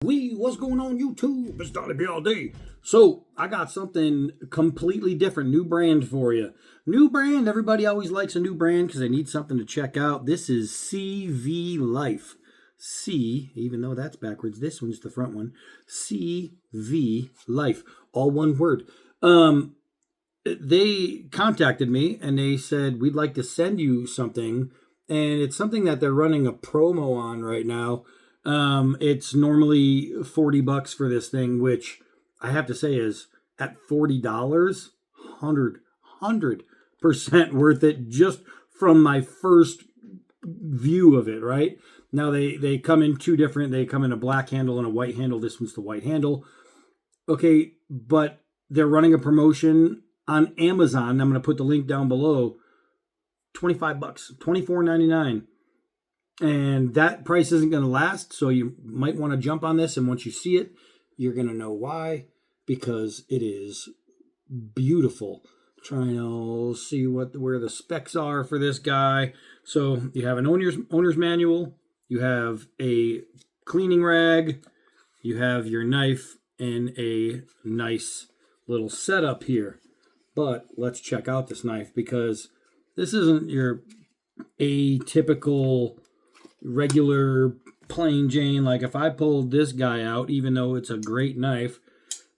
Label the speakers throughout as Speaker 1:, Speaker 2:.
Speaker 1: What's going on YouTube? It's Donnie all day. So I got something completely different, new brand for you. New brand, everybody always likes a new brand because they need something to check out. This is CVLIFE. C, even though that's backwards, this one's the front one. CVLIFE, all one word. They contacted me and they said, we'd like to send you something. And it's something that they're running a promo on right now. It's normally $40 for this thing, which I have to say is at $40, 100% worth it just from my first view of it, right? Now they come in two different, they come in a black handle and a white handle. This one's the white handle. Okay, but they're running a promotion on Amazon. I'm going to put the link down below. $25, $24.99. And that price isn't going to last, so you might want to jump on this. And once you see it, you're going to know why, because it is beautiful. Trying to see where the specs are for this guy. So you have an owner's manual, you have a cleaning rag, you have your knife, and a nice little setup here. But let's check out this knife, because this isn't your atypical regular plain Jane. Like if I pulled this guy out, even though it's a great knife,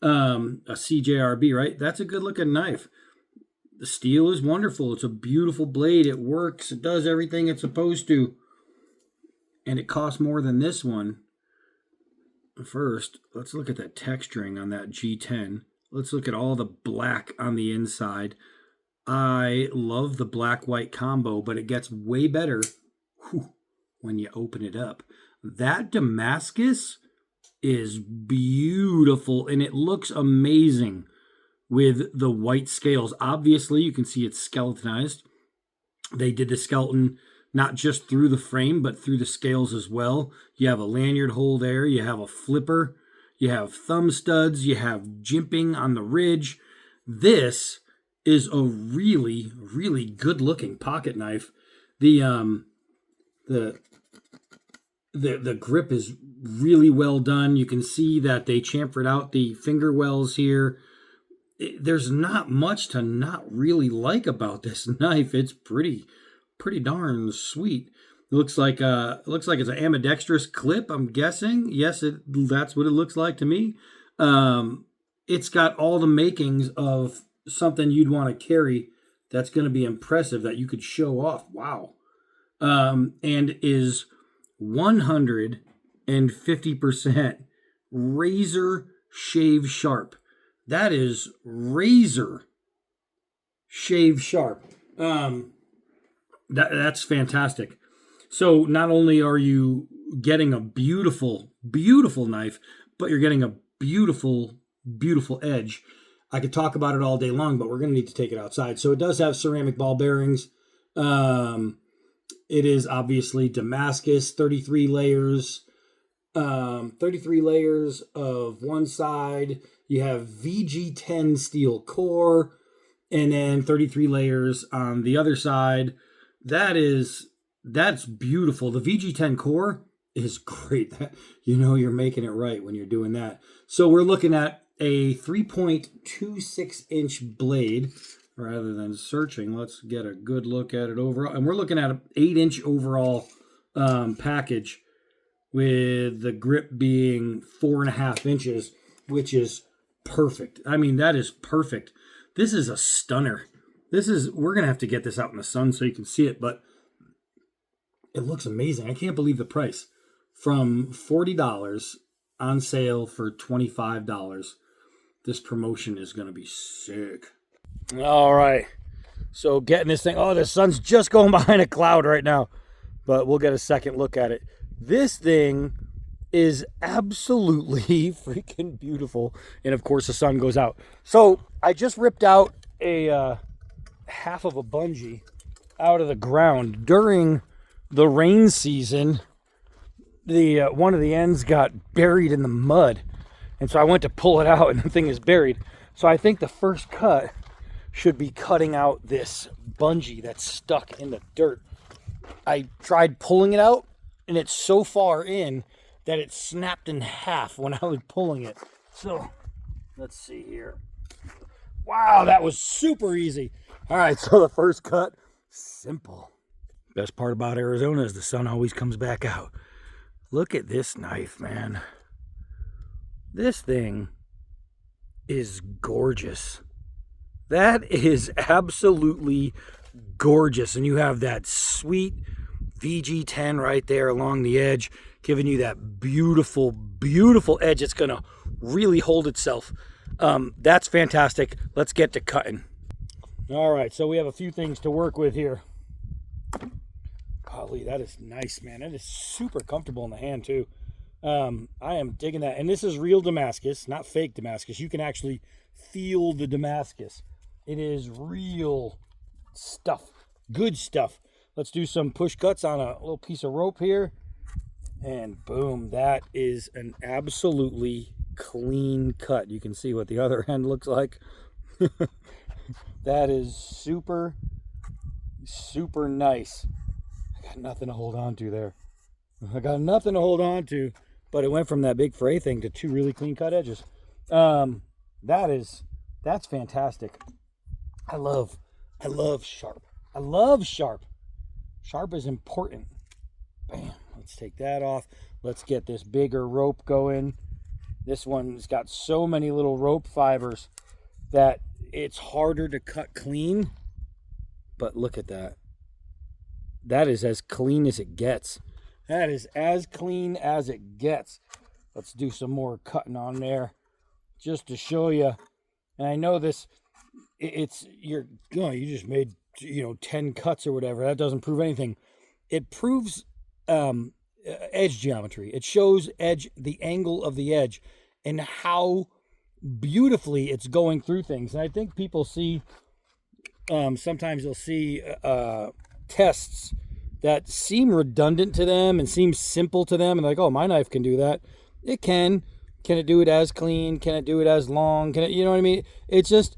Speaker 1: a CJRB, right? That's a good looking knife. The steel is wonderful. It's a beautiful blade. It works. It does everything it's supposed to. And it costs more than this one. First, let's look at that texturing on that G10. Let's look at all the black on the inside. I love the black-white combo, but it gets way better when you open it up. That Damascus is beautiful, and it looks amazing with the white scales. Obviously, you can see it's skeletonized. They did the skeleton not just through the frame, but through the scales as well. You have a lanyard hole there. You have a flipper. You have thumb studs. You have jimping on the ridge. This is a really, really good-looking pocket knife. The grip is really well done. You can see that they chamfered out the finger wells here. There's not much to not really like about this knife. It's pretty darn sweet. It looks like it's an ambidextrous clip, I'm guessing. Yes, that's what it looks like to me. It's got all the makings of something you'd want to carry that's going to be impressive, that you could show off. Wow. And is 150% razor shave sharp. That is razor shave sharp. That's fantastic. So not only are you getting a beautiful, beautiful knife, but you're getting a beautiful, beautiful edge. I could talk about it all day long, but we're going to need to take it outside. So it does have ceramic ball bearings. It is obviously Damascus, 33 layers. 33 layers of one side. You have VG10 steel core, and then 33 layers on the other side. That's beautiful. The VG10 core is great. You're making it right when you're doing that. So we're looking at a 3.26 inch blade. Rather than searching, let's get a good look at it overall. And we're looking at an 8-inch overall package, with the grip being 4.5 inches, which is perfect. I mean, that is perfect. This is a stunner. We're going to have to get this out in the sun so you can see it, but it looks amazing. I can't believe the price. From $40 on sale for $25. This promotion is going to be sick. All right. So getting this thing. Oh, the sun's just going behind a cloud right now, but we'll get a second look at it. This thing is absolutely freaking beautiful. And of course the sun goes out. So I just ripped out a half of a bungee out of the ground during the rain season. The one of the ends got buried in the mud, and so I went to pull it out, and the thing is buried. So I think the first cut should be cutting out this bungee that's stuck in the dirt. I tried pulling it out, and it's so far in that it snapped in half when I was pulling it. So let's see here. Wow, that was super easy. All right, so the first cut, simple. Best part about Arizona is the sun always comes back out. Look at this knife, man. This thing is gorgeous. That is absolutely gorgeous. And you have that sweet VG10 right there along the edge, giving you that beautiful, beautiful edge. It's going to really hold itself. That's fantastic. Let's get to cutting. All right, so we have a few things to work with here. Golly, that is nice, man. That is super comfortable in the hand, too. I am digging that. And this is real Damascus, not fake Damascus. You can actually feel the Damascus. It is real stuff, good stuff. Let's do some push cuts on a little piece of rope here. And boom, that is an absolutely clean cut. You can see what the other end looks like. That is super, super nice. I got nothing to hold on to there. I got nothing to hold on to, but it went from that big fray thing to two really clean cut edges. That's fantastic. I love sharp. I love sharp. Sharp is important. Bam. Let's take that off. Let's get this bigger rope going. This one's got so many little rope fibers that it's harder to cut clean. But look at that. That is as clean as it gets. That is as clean as it gets. Let's do some more cutting on there just to show you. And I know this, you just made 10 cuts or whatever. That doesn't prove anything. It proves edge geometry. It shows the angle of the edge and how beautifully it's going through things. And I think people see, sometimes they'll see tests that seem redundant to them and seem simple to them, and like, oh, my knife can do that. It can. Can it do it as clean? Can it do it as long? Can it, you know what I mean? It's just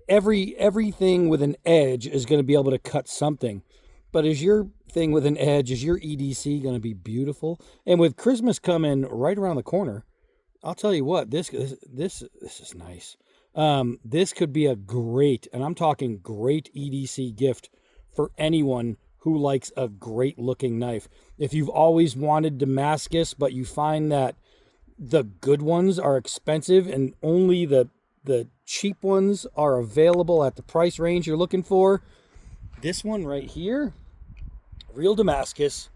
Speaker 1: everything with an edge is going to be able to cut something. But is your thing with an edge, is your EDC going to be beautiful? And with Christmas coming right around the corner, I'll tell you what, this is nice. This could be a great, and I'm talking great EDC gift for anyone who likes a great looking knife. If you've always wanted Damascus, but you find that the good ones are expensive and only the cheap ones are available at the price range you're looking for, this one right here, real Damascus,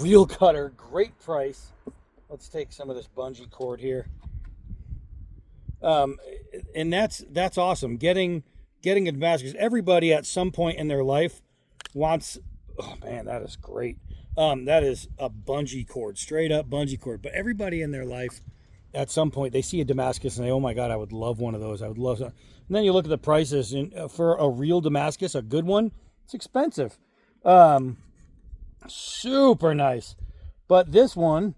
Speaker 1: real cutter, great price. Let's take some of this bungee cord here. And that's awesome. Getting a Damascus. Everybody at some point in their life wants, oh man, that is great. That is a bungee cord, straight up bungee cord. But everybody in their life, at some point, they see a Damascus and they, oh my God, I would love one of those. I would love some. And then you look at the prices, and for a real Damascus, a good one, it's expensive. Super nice. But this one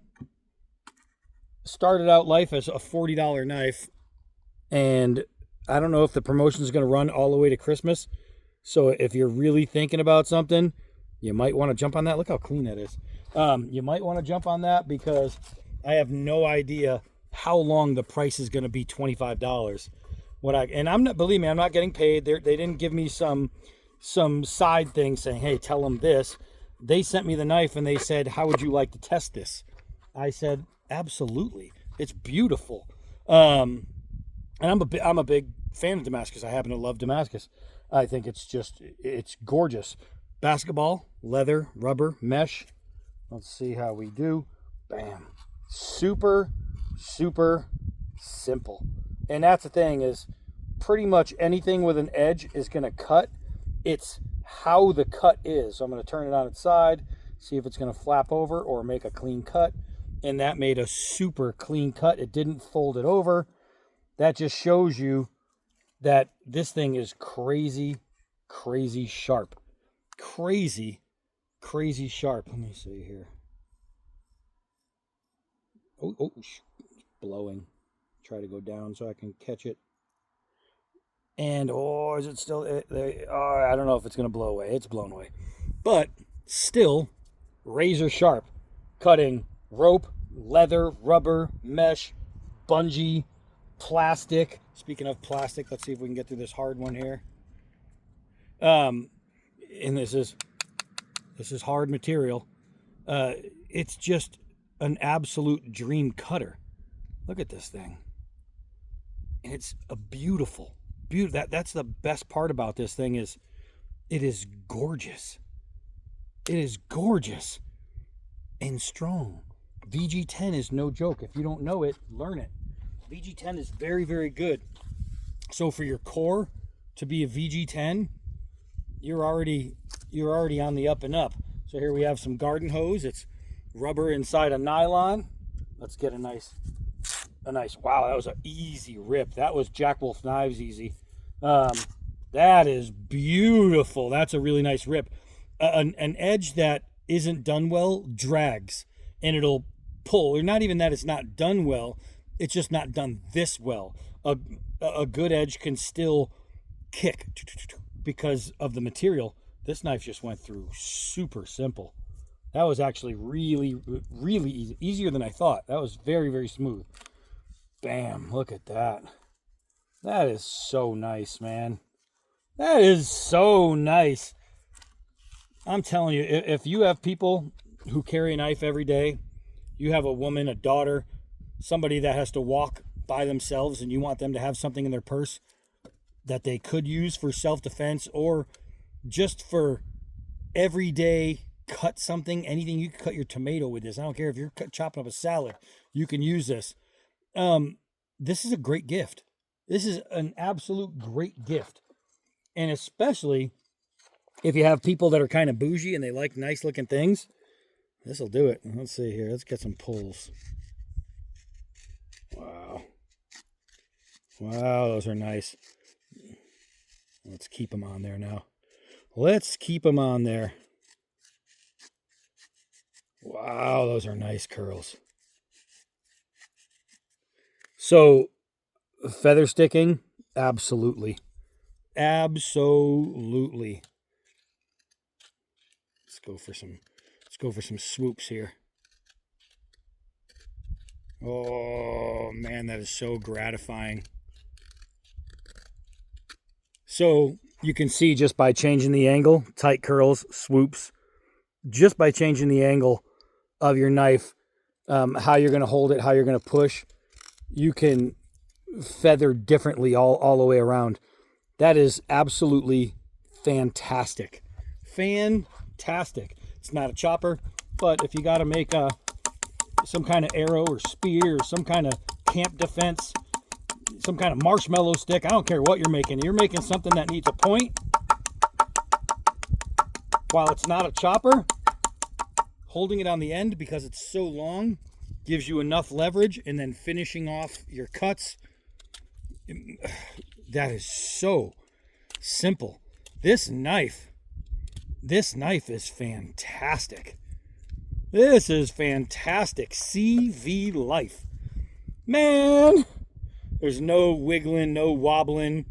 Speaker 1: started out life as a $40 knife, and I don't know if the promotion is going to run all the way to Christmas. So if you're really thinking about something, you might want to jump on that. Look how clean that is. You might want to jump on that because I have no idea how long the price is going to be. $25. Believe me, I'm not getting paid. They didn't give me some side thing saying, hey, tell them this. They sent me the knife and they said, how would you like to test this? I said, absolutely. It's beautiful. And I'm a big fan of Damascus. I happen to love Damascus. I think it's gorgeous. Basketball, leather, rubber, mesh. Let's see how we do. Bam. Super, super simple. And that's the thing, is pretty much anything with an edge is going to cut. It's how the cut is. So I'm going to turn it on its side, see if it's going to flap over or make a clean cut. And that made a super clean cut. It didn't fold it over. That just shows you that this thing is crazy, crazy sharp. Crazy, crazy sharp. Let me see here. Oh, it's blowing. Try to go down so I can catch it. And, is it still there? I don't know if it's going to blow away. It's blown away. But still, razor sharp. Cutting rope, leather, rubber, mesh, bungee, plastic. Speaking of plastic, let's see if we can get through this hard one here. And this is hard material. It's just an absolute dream cutter. Look at this thing. And it's a beautiful. That's the best part about this thing is it is gorgeous. It is gorgeous and strong. VG10 is no joke. If you don't know it, learn it. VG10 is very, very good. So for your core to be a VG10, you're already on the up and up. So here we have some garden hose. It's rubber inside a nylon. Let's get a nice, wow, that was an easy rip. That was Jack Wolf Knives easy. That is beautiful. That's a really nice rip. An edge that isn't done well drags and it'll pull. Or not even that it's not done well, it's just not done this well. A good edge can still kick because of the material. This knife just went through super simple. That was actually really, really easy. Easier than I thought. That was very, very smooth. Bam, look at that. That is so nice, man. That is so nice. I'm telling you, if you have people who carry a knife every day, you have a woman, a daughter, somebody that has to walk by themselves and you want them to have something in their purse that they could use for self-defense or just for everyday cut something, anything. You can cut your tomato with this. I don't care if you're chopping up a salad, you can use this. This is a great gift. This is an absolute great gift. And especially if you have people that are kind of bougie and they like nice looking things, this will do it. Let's see here. Let's get some pulls. Wow. Wow, those are nice. Let's keep them on there now. Let's keep them on there. Wow, those are nice curls. So, feather sticking, absolutely. Absolutely. Let's go for some swoops here. Oh, man, that is so gratifying. So you can see just by changing the angle, tight curls, swoops, just by changing the angle of your knife, how you're going to hold it, how you're going to push, you can feather differently all the way around. That is absolutely fantastic. Fantastic. It's not a chopper, but if you got to make some kind of arrow or spear or some kind of camp defense, some kind of marshmallow stick, I don't care what you're making. You're making something that needs a point. While it's not a chopper, holding it on the end because it's so long gives you enough leverage, and then finishing off your cuts. That is so simple. This knife is fantastic. This is fantastic. CVLIFE. Man, there's no wiggling, no wobbling,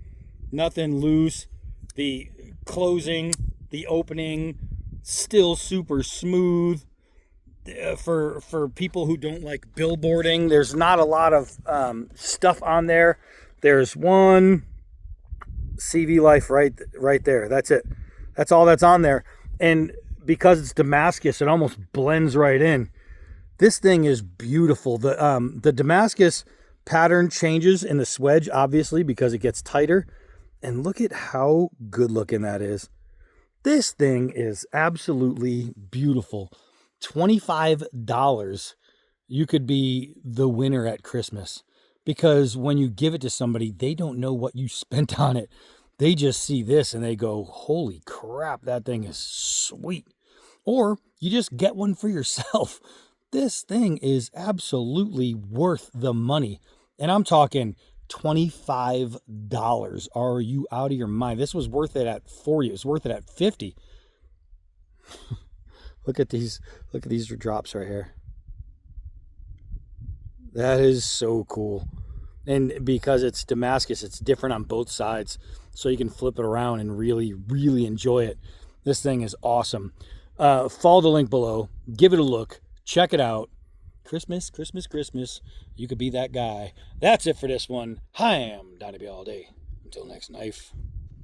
Speaker 1: nothing loose. The closing, the opening, still super smooth. For people who don't like billboarding, there's not a lot of stuff on there. There's one CVLIFE right there. That's it. That's all that's on there. And because it's Damascus, it almost blends right in. This thing is beautiful. The Damascus pattern changes in the swedge, obviously, because it gets tighter. And look at how good looking that is. This thing is absolutely beautiful. $25, you could be the winner at Christmas, because when you give it to somebody, they don't know what you spent on it. They just see this and they go, holy crap, that thing is sweet. Or you just get one for yourself. This thing is absolutely worth the money. And I'm talking $25. Are you out of your mind? This was worth it at 40. It was worth it at 50. Look at these drops right here. That is so cool. And because it's Damascus, it's different on both sides. So you can flip it around and really, really enjoy it. This thing is awesome. Follow the link below. Give it a look. Check it out. Christmas, Christmas, Christmas. You could be that guy. That's it for this one. Hi, I'm Donnie B all day. Until next knife.